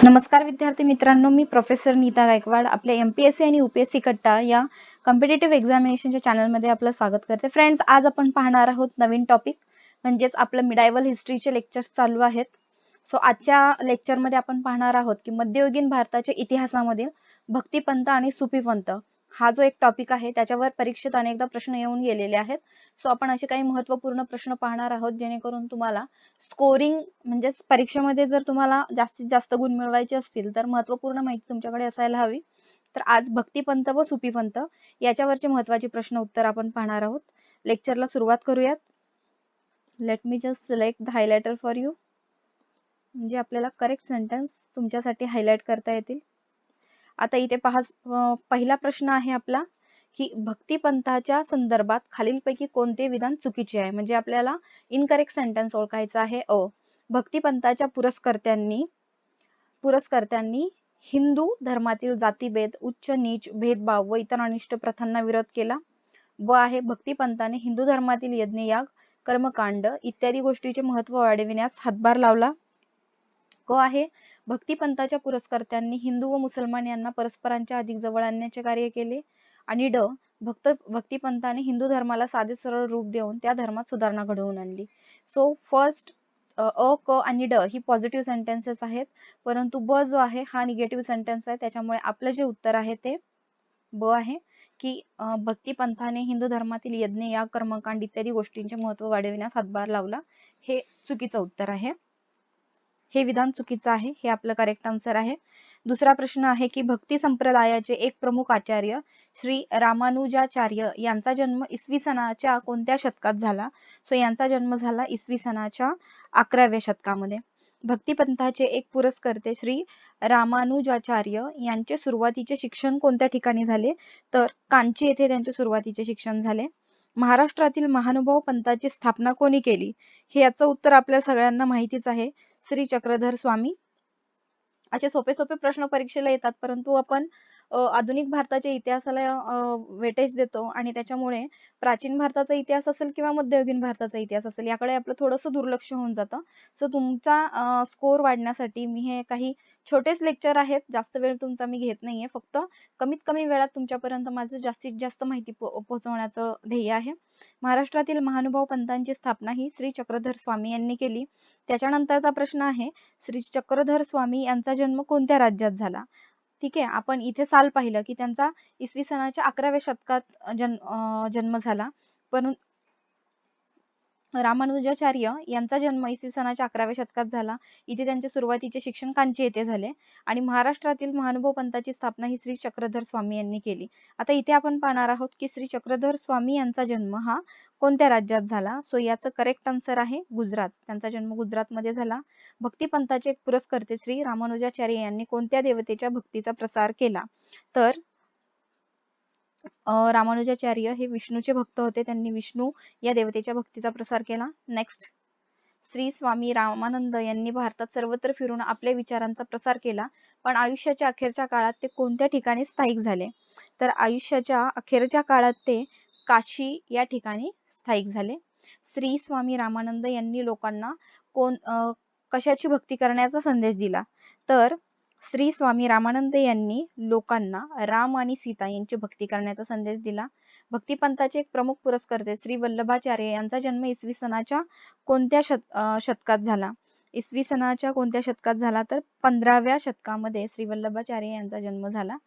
नमस्कार विद्यार्थी मित्रांनो, मी प्रोफेसर नीता गायकवाड आपल्या MPSC आणि UPSC कट्टा या कॉम्पिटिटिव्ह एक्झामिनेशनच्या चॅनलमध्ये आपलं स्वागत करते. फ्रेंड्स, आज आपण पाहणार आहोत नवीन टॉपिक म्हणजेच आपलं मिडायवल हिस्ट्रीचे लेक्चर्स चालू आहेत. सो आजच्या लेक्चरमध्ये आपण पाहणार आहोत की मध्ययुगीन भारताच्या इतिहासामधील भक्तिपंथ आणि सुफीपंथ हा जो एक टॉपिक आहे त्याच्यावर परीक्षेत अनेकदा प्रश्न येऊन गेलेले आहेत. सो आपण असे काही महत्त्वपूर्ण प्रश्न पाहणार आहोत जेणेकरून तुम्हाला स्कोरिंग म्हणजे परीक्षेमध्ये जर तुम्हाला जास्तीत जास्त गुण मिळवायचे असतील तर महत्त्वपूर्ण माहिती तुमच्याकडे असायला हवी. तर आज भक्तिपंथ व सुफीपंथ याच्यावरचे महत्त्वाचे प्रश्न उत्तर आपण पाहणार आहोत. लेक्चरला सुरुवात करूयात. Let me just select the highlighter for you, म्हणजे आपल्याला करेक्ट सेंटेन्स तुमच्यासाठी हायलाइट करता येतील. आता इथे पहा, पहिला प्रश्न आहे आपला की भक्तिपंथाच्या संदर्भात खालीलपैकी कोणते विधान चुकीचे आहे. म्हणजे आपल्याला इनकरेक्ट सेंटेन्स ओळखायचा आहे. भक्तिपंथाच्या पुरस्कर्त्यांनी हिंदू धर्मातील जातीभेद, उच्च नीच भेदभाव व इतर अनिष्ट प्रथांना विरोध केला. व आहे भक्तिपंथाने हिंदू धर्मातील यज्ञयाग, कर्मकांड इत्यादी गोष्टीचे महत्त्व वाढविण्यास हातभार लावला. क आहे भक्तिपंथाच्या पुरस्कर्त्यांनी हिंदू व मुसलमान यांना परस्परांच्या अधिक जवळ आणण्याचे कार्य केले. आणि ड भक्तिपंथाने हिंदू धर्माला साधे सरळ रूप देऊन त्या धर्मात सुधारणा घडवून आणली. सो फर्स्ट क आणि ड ही पॉझिटिव्ह सेंटेन्सेस आहेत, परंतु ब जो आहे हा निगेटिव्ह सेंटेन्स आहे. त्याच्यामुळे आपलं जे उत्तर आहे ते ब आहे की भक्तिपंथाने हिंदू धर्मातील यज्ञ या कर्मकांड इत्यादी गोष्टींचे महत्त्व वाढविण्यास हातभार लावला, हे चुकीचं उत्तर आहे. हे विधान चुकीचं आहे, हे आपलं करेक्ट आन्सर आहे. दुसरा प्रश्न आहे की भक्ती संप्रदायाचे एक प्रमुख आचार्य श्री रामानुजाचार्य यांचा जन्म इसवी सनाच्या कोणत्या शतकात झाला. सो यांचा जन्म झाला इसवी सनाच्या 11व्या शतकामध्ये. भक्तिपंथाचे एक पुरस्कर्ते श्री रामानुजाचार्य यांचे सुरुवातीचे शिक्षण कोणत्या ठिकाणी झाले. तर कांची येथे त्यांचे सुरुवातीचे शिक्षण झाले. महाराष्ट्रातील महानुभाव पंथाची स्थापना कोणी केली. हे याचं उत्तर आपल्या सगळ्यांना माहितीच आहे, श्री चक्रधर स्वामी. असे सोपे सोपे प्रश्न परीक्षेला येतात, परंतु आपण आधुनिक भारताच्या इतिहासाला वेटेज देतो आणि त्याच्यामुळे प्राचीन भारताचा इतिहास असेल किंवा मध्ययुगीन भारताचा इतिहास असेल याकडे आपलं थोडंसं दुर्लक्ष होऊन जातं. सो तुमचा स्कोर वाढण्यासाठी मी हे काही छोटेच लेक्चर आहेत, जास्त वेळ तुमचा मी घेत नाहीये, फक्त कमीत कमी वेळात तुमच्यापर्यंत माझं जास्तीत जास्त माहिती पोहोचवण्याचं ध्येय आहे. महाराष्ट्रातील महानुभाव पंथांची स्थापना ही श्री चक्रधर स्वामी यांनी केली. त्याच्यानंतरचा प्रश्न आहे श्री चक्रधर स्वामी यांचा जन्म कोणत्या राज्यात झाला. ठीक आहे, आपण इथे साल पाहिलं की त्यांचा इसवी सनाच्या 11व्या शतकात जन्म झाला, पण रामानुजाचार्य यांचा जन्म इसवी सनाच्या 11व्या शतकात झाला. इथे त्यांचे सुरुवातीचे शिक्षण कांची येथे झाले आणि महाराष्ट्रातील महानुभाव पंथाची स्थापना ही श्री चक्रधर स्वामी यांनी केली. आता इथे आपण पाहणार आहोत की श्री चक्रधर स्वामी यांचा जन्म हा कोणत्या राज्यात झाला. सो याचं करेक्ट आन्सर आहे गुजरात. त्यांचा जन्म गुजरातमध्ये झाला. भक्तिपंथाचे एक पुरस्कर्ते श्री रामानुजाचार्य यांनी कोणत्या देवतेच्या भक्तीचा प्रसार केला. तर रामानुजाचार्य हे विष्णूचे भक्त होते, त्यांनी विष्णू या देवतेच्या भक्तीचा प्रसार केला. नेक्स्ट, श्री स्वामी रामानंद यांनी भारतात सर्वत्र फिरून आपल्या विचारांचा प्रसार केला, पण आयुष्याच्या अखेरच्या काळात ते कोणत्या ठिकाणी स्थायिक झाले. तर आयुष्याच्या अखेरच्या काळात ते काशी या ठिकाणी स्थायिक झाले. श्री स्वामी रामानंद यांनी लोकांना कशाची भक्ती करण्याचा संदेश दिला. तर श्री स्वामी रामानंद यांनी लोकांना राम आणि सीता यांची भक्ती करण्याचा संदेश दिला. भक्तिपंथाचे एक प्रमुख पुरस्कर्ते श्री वल्लभाचार्य यांचा जन्म इसवी सनाच्या कोणत्या शतकात झाला. इसवी सनाच्या कोणत्या शतकात झाला. तर 15व्या शतकामध्ये श्री वल्लभाचार्य यांचा जन्म झाला.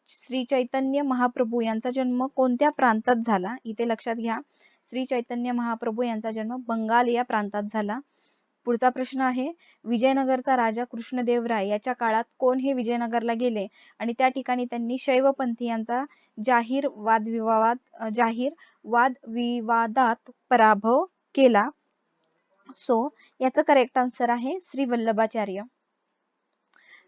श्री चैतन्य महाप्रभू यांचा जन्म कोणत्या प्रांतात झाला. इथे लक्षात घ्या, श्री चैतन्य महाप्रभू यांचा जन्म बंगाल या प्रांतात झाला. पुढचा प्रश्न आहे विजयनगरचा राजा कृष्णदेवराय याच्या काळात कोण हे विजयनगरला गेले आणि त्या ठिकाणी त्यांनी शैवपंथीयांचा जाहीर वादविवादात पराभव केला. सो याचं करेक्ट आन्सर आहे श्री वल्लभाचार्य.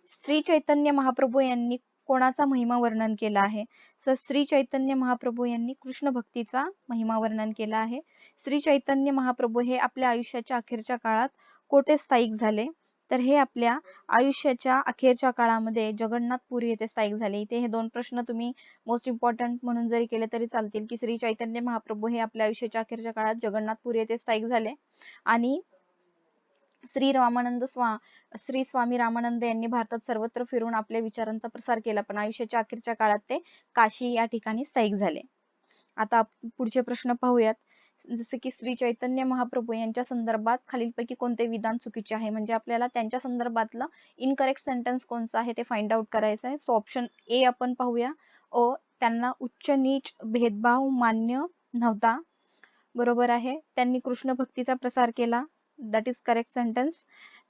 श्री चैतन्य महाप्रभू यांनी कोणाचा महिमा वर्णन केला आहे. तर श्री चैतन्य महाप्रभू यांनी कृष्ण भक्तीचा महिमा वर्णन केला आहे. श्री चैतन्य महाप्रभू हे आपल्या आयुष्याच्या अखेरच्या काळात कोठे स्थायिक झाले. तर हे आपल्या आयुष्याच्या अखेरच्या काळामध्ये जगन्नाथपुरी येथे स्थायिक झाले. इथे हे दोन प्रश्न तुम्ही मोस्ट इम्पॉर्टंट म्हणून जरी केले तरी चालतील की श्री चैतन्य महाप्रभू हे आपल्या आयुष्याच्या अखेरच्या काळात जगन्नाथपुरी येथे स्थायिक झाले आणि श्री स्वामी रामानंद यांनी भारतात सर्वत्र फिरून आपल्या विचारांचा प्रसार केला, पण आयुष्याच्या अखेरच्या काळात ते काशी या ठिकाणी स्थायिक झाले. आता पुढचे प्रश्न पाहूयात. जसे की श्री चैतन्य महाप्रभू यांच्या संदर्भात खालीलपैकी कोणते विधान चुकीचे आहे, म्हणजे आपल्याला त्यांच्या संदर्भातलं इनकरेक्ट सेंटेन्स कोणतं आहे ते फाइंड आउट करायचं आहे. सो ऑप्शन ए आपण पाहूया. त्यांना उच्च नीच भेदभाव मान्य नव्हता, बरोबर आहे. त्यांनी कृष्ण भक्तीचा प्रसार केला, दॅट इज करेक्ट सेंटेन्स.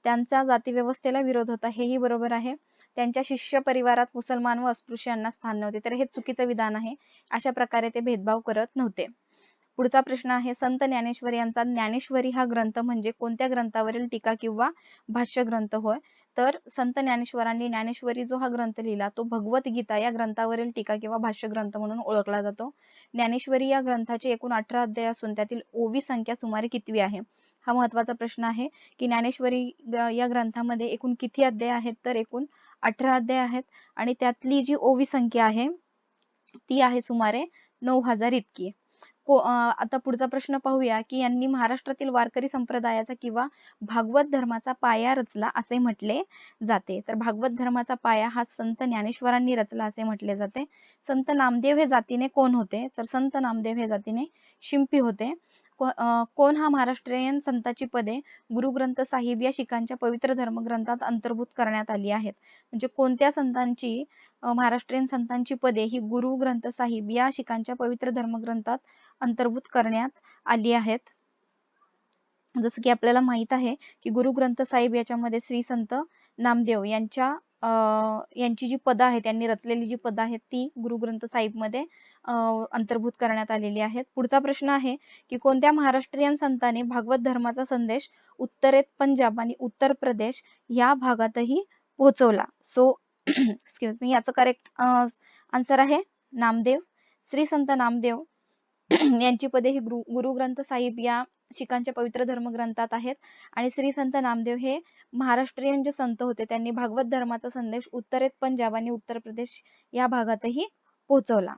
त्यांचा जाती व्यवस्थेला विरोध होता, हेही बरोबर आहे. त्यांच्या शिष्य परिवारात मुसलमान व अस्पृश्यांना स्थान नव्हते, तर हे चुकीचं विधान आहे. अशा प्रकारे ते भेदभाव करत नव्हते. पुढचा प्रश्न आहे, संत ज्ञानेश्वर यांचा ज्ञानेश्वरी हा ग्रंथ म्हणजे कोणत्या ग्रंथावरील टीका किंवा भाष्य ग्रंथ होय? तर संत ज्ञानेश्वरांनी ज्ञानेश्वरी जो हा ग्रंथ लिहिला तो भगवद्गीता या ग्रंथावरील टीका किंवा भाष्य ग्रंथ म्हणून ओळखला जातो. ज्ञानेश्वरी या ग्रंथाचे एकूण 18 अध्याय असून त्यातील ओवी संख्या सुमारे कितवी आहे? हा महत्वाचा प्रश्न आहे की ज्ञानेश्वरी या ग्रंथामध्ये एकूण किती अध्याय आहेत? तर एकूण 18 अध्याय आहेत आणि त्यातली जी ओवी संख्या आहे ती आहे सुमारे 9000 इतकी. आता पुढचा प्रश्न पाहूया की यांनी महाराष्ट्रातील वारकरी संप्रदायाचा किंवा भागवत धर्माचा पाया रचला असे म्हटले जाते. तर भागवत धर्माचा पाया हा संत ज्ञानेश्वरांनी रचला असे म्हटले जाते. संत नामदेव हे जातीने कोण होते? तर संत नामदेव हे जातीने शिंपी होते. कोण हा महाराष्ट्रीयन संतांची पदे गुरु ग्रंथ साहिब या शिखांच्या पवित्र धर्मग्रंथात अंतर्भूत करण्यात आली आहेत? म्हणजे कोणत्या संतांची महाराष्ट्रीयन संतांची पदे ही गुरु ग्रंथ साहिब या शिखांच्या पवित्र धर्मग्रंथात अंतर्भूत करण्यात आली आहेत? जसं की आपल्याला माहित आहे की गुरु ग्रंथ साहिब याच्यामध्ये श्री संत नामदेव यांची जी पद आहेत, त्यांनी रचलेली जी पद आहेत ती गुरु ग्रंथ साहिब मध्ये अंतर्भूत करण्यात आलेली आहेत. पुढचा प्रश्न आहे की कोणत्या महाराष्ट्रीयन संतांनी भागवत धर्माचा संदेश उत्तरेत पंजाब आणि उत्तर प्रदेश या भागातही पोहोचवला? सो एक्सक्यूज मी, याचं करेक्ट आन्सर आहे नामदेव. श्री संत नामदेव यांची पदे ही गुरु ग्रंथ साहिब या शिखांच्या पवित्र धर्मग्रंथात आहेत आणि श्री संत नामदेव हे महाराष्ट्रीयन जे संत होते त्यांनी भागवत धर्माचा संदेश उत्तरेत पंजाब आणि उत्तर प्रदेश या भागातही पोहोचवला.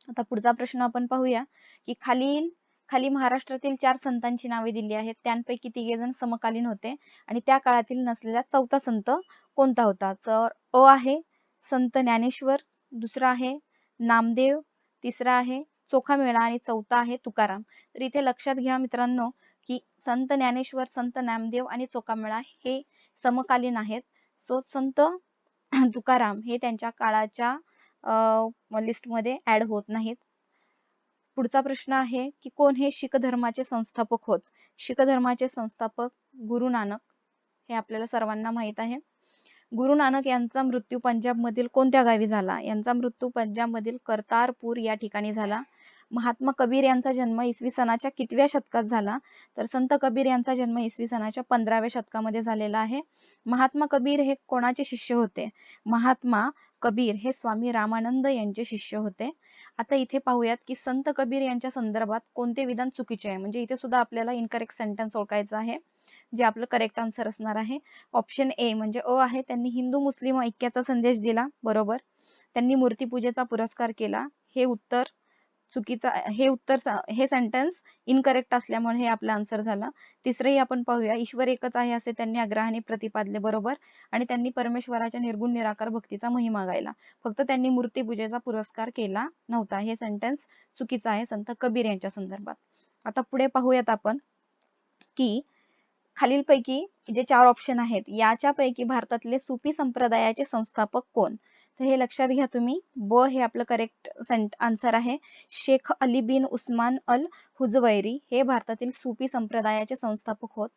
आता पुढचा प्रश्न आपण पाहूया की खाली महाराष्ट्रातील 4 संतांची नावे दिली आहेत, त्यांपैकी 3 जण समकालीन होते आणि त्या काळातील नसलेला चौथा संत कोणता होता? तर अ आहे संत ज्ञानेश्वर, दुसरा आहे नामदेव, तिसरा आहे चोखामेळा आणि चौथा आहे तुकाराम. तर इथे लक्षात घ्या मित्रांनो की संत ज्ञानेश्वर, संत नामदेव आणि चोखामेळा हे समकालीन आहेत. सो संत तुकाराम हे त्यांच्या काळाच्या लिस्टमध्ये ऍड होत नाहीत. पुढचा प्रश्न आहे की कोण हे शीख धर्माचे संस्थापक होत? शीख धर्माचे संस्थापक गुरु नानक, हे आपल्याला सर्वांना माहित आहे. गुरु नानक यांचा मृत्यू पंजाब मधील कोणत्या गावी झाला? यांचा मृत्यू पंजाब मधील करतारपूर या ठिकाणी झाला. महात्मा कबीर यांचा जन्म इसवी सनाच्या कितव्या शतकात झाला? तर संत कबीर यांचा जन्म इसवी सनाच्या 15व्या शतकामध्ये झालेला आहे. महात्मा कबीर हे कोणाचे शिष्य होते? महात्मा कबीर हे स्वामी रामानंद यांचे शिष्य होते. आता इथे पाहूयात की संत कबीर यांच्या संदर्भात कोणते विधान चुकीचे आहे, म्हणजे इथे सुद्धा आपल्याला इनकरेक्ट सेंटेन्स ओळखायचं आहे, जे आपलं करेक्ट आन्सर असणार आहे. ऑप्शन ए म्हणजे अ आहे, त्यांनी हिंदू मुस्लिम ऐक्याचा संदेश दिला, बरोबर. त्यांनी मूर्तीपूजेचा पुरस्कार केला, हे उत्तर चुकीचं, हे सेंटेन्स इनकरेक्ट असल्यामुळे हे आपलं आन्सर झालं. तिसरंही आपण पाहूया, ईश्वर एकच आहे असे त्यांनी आग्रहाने प्रतिपादले, बरोबर. आणि त्यांनी परमेश्वराच्या निर्गुण निराकार भक्तीचा महिमा गायला, फक्त त्यांनी मूर्तीपूजेचा पुरस्कार केला नव्हता. हे सेंटेन्स चुकीचं आहे संत कबीर यांच्या संदर्भात. आता पुढे पाहूयात आपण की खालीलपैकी जे 4 ऑप्शन आहेत याच्यापैकी भारतातले सुफी संप्रदायाचे संस्थापक कोण? तर हे लक्षात घ्या तुम्ही, ब हे आपलं करेक्ट आन्सर आहे. शेख अली बिन उस्मान अल हुजवैरी हे भारतातील सुफी संप्रदायाचे संस्थापक होत.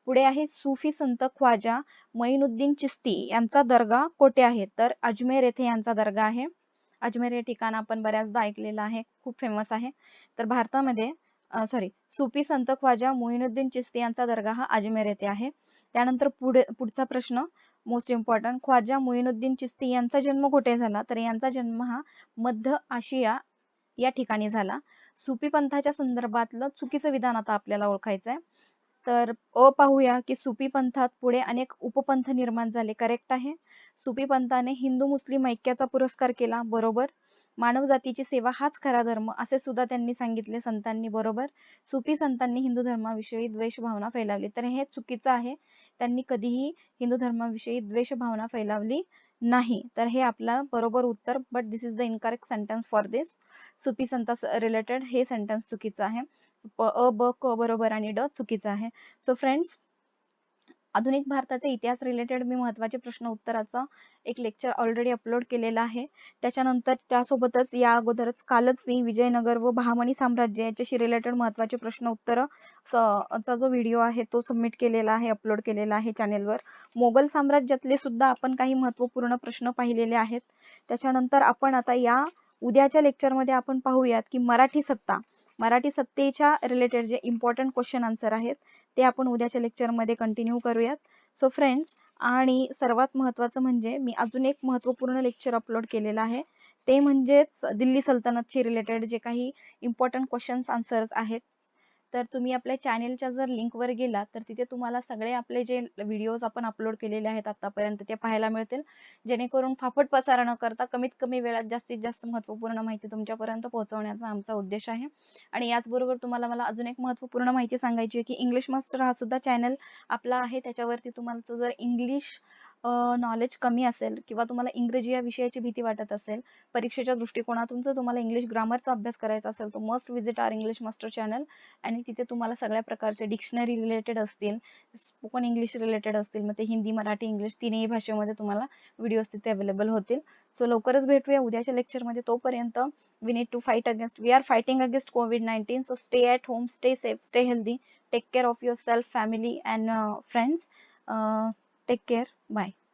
पुढे आहे सुफी संत ख्वाजा मोइनुद्दीन चिश्ती यांचा दर्गा कोठे आहे? तर अजमेर येथे यांचा दर्गा आहे. अजमेर हे ठिकाण आपण बऱ्याचदा ऐकलेलं आहे, खूप फेमस आहे. तर भारतामध्ये सुफी संत ख्वाजा मोइनुद्दीन चिश्ती यांचा दर्गा हा अजमेर येथे आहे. त्यानंतर पुढचा प्रश्न मोस्ट इम्पॉर्टंट, ख्वाजा मोइनुद्दीन चिश्ती यांचा जन्म कुठे झाला? तर यांचा जन्म हा मध्य आशिया या ठिकाणी झाला. सुफी पंथाच्या संदर्भातलं चुकीचं विधान आता आपल्याला ओळखायचं आहे. तर पाहूया की सुफी पंथात पुढे अनेक उपपंथ निर्माण झाले, करेक्ट आहे. सुफी पंथाने हिंदू मुस्लिम ऐक्याचा पुरस्कार केला, बरोबर. मानव जातीची सेवा हाच खरा धर्म असे सुद्धा त्यांनी सांगितले संतांनी, बरोबर. सुफी संतांनी हिंदू धर्माविषयी द्वेष भावना फैलावली, तर हे चुकीचं आहे. त्यांनी कधीही हिंदू धर्माविषयी द्वेष भावना फैलावली नाही. तर हे आपलं बरोबर उत्तर, but this is the incorrect sentence for this. Sufi Santa related हे सेंटेन्स चुकीचं आहे. अ, ब, क बरोबर आणि ड चुकीचं आहे. सो फ्रेंड्स, आधुनिक भारताचे इतिहास रिलेटेड मी महत्त्वाचे प्रश्न उत्तराचा एक लेक्चर ऑलरेडी अपलोड केलेला आहे. त्याच्यानंतर त्यासोबतच या अगोदरच कालच मी विजयनगर व बहामनी साम्राज्य याच्याशी रिलेटेड महत्त्वाचे प्रश्न उत्तर चा जो व्हिडिओ आहे तो सबमिट केलेला आहे, अपलोड केलेला आहे चॅनेलवर. मोगल साम्राज्यातले सुद्धा आपण काही महत्त्वपूर्ण प्रश्न पाहिलेले आहेत. त्याच्यानंतर आपण आता या उद्याच्या लेक्चरमध्ये आपण पाहूयात की मराठी सत्तेच्या रिलेटेड जे इम्पॉर्टंट क्वेश्चन आन्सर आहेत ते आपण उद्याच्या लेक्चरमध्ये कंटिन्यू करूयात. सो फ्रेंड्स, आणि सर्वात महत्त्वाचं म्हणजे मी अजून एक महत्त्वपूर्ण लेक्चर अपलोड केलेलं आहे, ते म्हणजेच दिल्ली सल्तनतशी रिलेटेड जे काही इम्पॉर्टंट क्वेश्चन्स आन्सर्स आहेत. तर तुम्ही आपल्या चॅनेलच्या जर लिंकवर गेला तर तिथे तुम्हाला सगळे आपले जे व्हिडिओज आपण अपलोड केलेले आहेत आतापर्यंत ते पाहायला मिळतील, जेणेकरून फाफट पसारा न करता कमीत कमी वेळात जास्तीत जास्त महत्त्वपूर्ण माहिती तुमच्यापर्यंत पोहोचवण्याचा आमचा उद्देश आहे. आणि याचबरोबर तुम्हाला मला अजून एक महत्त्वपूर्ण माहिती सांगायची आहे की इंग्लिश मास्टर हा सुद्धा चॅनल आपला आहे. त्याच्यावरती तुम्हाला जर इंग्लिश नॉलेज कमी असेल किंवा तुम्हाला इंग्रजी या विषयाची भीती वाटत असेल, परीक्षेच्या दृष्टिकोनातून जर तुम्हाला इंग्लिश ग्रामरचा अभ्यास करायचा असेल, तर मस्ट विजिट आवर इंग्लिश मास्टर चॅनल. आणि तिथे तुम्हाला सगळ्या प्रकारचे डिक्शनरी रिलेटेड असतील, स्पोकन इंग्लिश रिलेटेड असतील, मग ते हिंदी, मराठी, इंग्लिश तिन्ही भाषेमध्ये तुम्हाला व्हिडिओज तिथे अवेलेबल होतील. सो लवकरच भेटूया उद्याच्या लेक्चरमध्ये. तोपर्यंत we are fighting against COVID-19. So stay at home, stay safe, stay healthy, take care of yourself, family and friends. Take care. Bye.